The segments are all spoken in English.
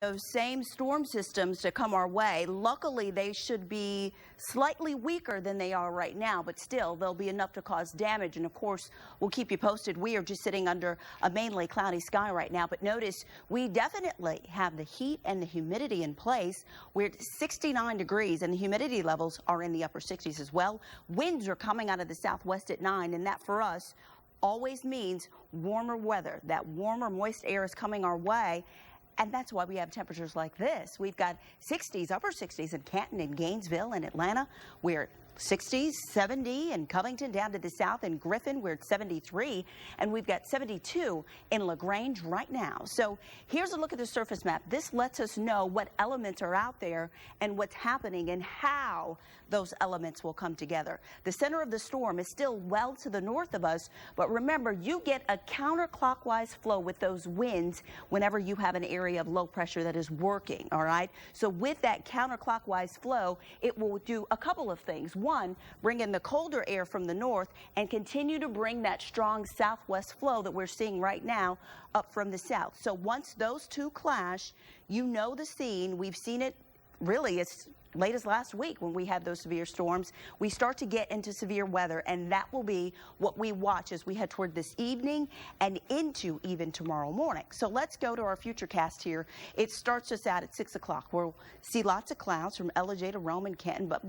those same storm systems to come our way. Luckily, they should be slightly weaker than they are right now, but still, they'll be enough to cause damage. And of course, we'll keep you posted. We are just sitting under a mainly cloudy sky right now, but notice we definitely have the heat and the humidity in place. We're at 69 degrees and the humidity levels are in the upper 60s as well. Winds are coming out of the southwest at 9, and that for us always means warmer weather. That warmer, moist air is coming our way. And that's why we have temperatures like this. We've got 60s, upper 60s in Canton and Gainesville and Atlanta. We're 60s, 70 in Covington, down to the south in Griffin. We're at 73, and we've got 72 in LaGrange right now. So here's a look at the surface map. This lets us know what elements are out there and what's happening and how those elements will come together. The center of the storm is still well to the north of us, but remember, you get a counterclockwise flow with those winds whenever you have an area of low pressure that is working, all right? So with that counterclockwise flow, it will do a couple of things. One, bring in the colder air from the north and continue to bring that strong southwest flow that we're seeing right now up from the south. So once those two clash, you know the scene. We've seen it really as late as last week when we had those severe storms. We start to get into severe weather, and that will be what we watch as we head toward this evening and into even tomorrow morning. So let's go to our future cast here. It starts us out at 6 o'clock. We'll see lots of clouds from Ellijay to Rome and Canton, but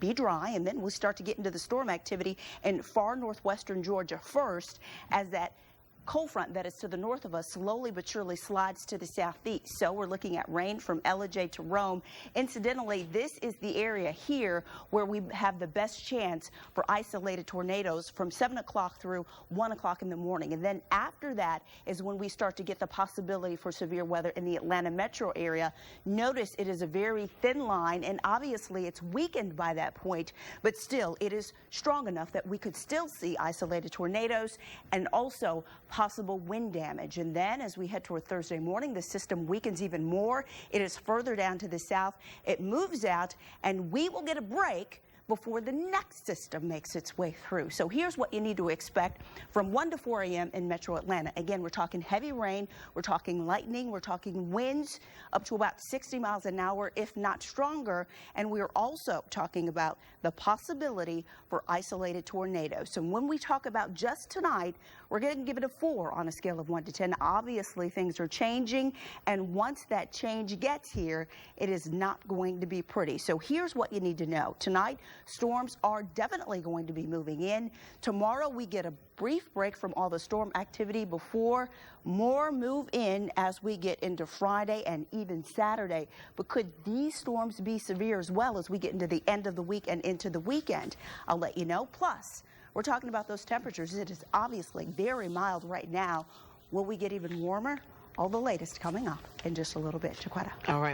be dry, and then we'll start to get into the storm activity in far northwestern Georgia first, as that cold front that is to the north of us slowly but surely slides to the southeast. So we're looking at rain from Ellijay to Rome. Incidentally, this is the area here where we have the best chance for isolated tornadoes from 7 o'clock through 1 o'clock in the morning. And then after that is when we start to get the possibility for severe weather in the Atlanta metro area. Notice it is a very thin line, and obviously it's weakened by that point, but still it is strong enough that we could still see isolated tornadoes and also possible wind damage. And then as we head toward Thursday morning, the system weakens even more. It is further down to the south. It moves out, and we will get a break before the next system makes its way through. So here's what you need to expect from 1 to 4 a.m. in metro Atlanta. Again, we're talking heavy rain, we're talking lightning, we're talking winds up to about 60 miles an hour, if not stronger. And we're also talking about the possibility for isolated tornadoes. So when we talk about just tonight, we're going to give it a 4 on a scale of 1 to 10. Obviously, things are changing, and once that change gets here, it is not going to be pretty. So here's what you need to know. Tonight, storms are definitely going to be moving in. Tomorrow, we get a brief break from all the storm activity before more move in as we get into Friday and even Saturday. But could these storms be severe as well as we get into the end of the week and into the weekend? I'll let you know. Plus, we're talking about those temperatures. It is obviously very mild right now. Will we get even warmer? All the latest coming up in just a little bit. Chiquetta. All right.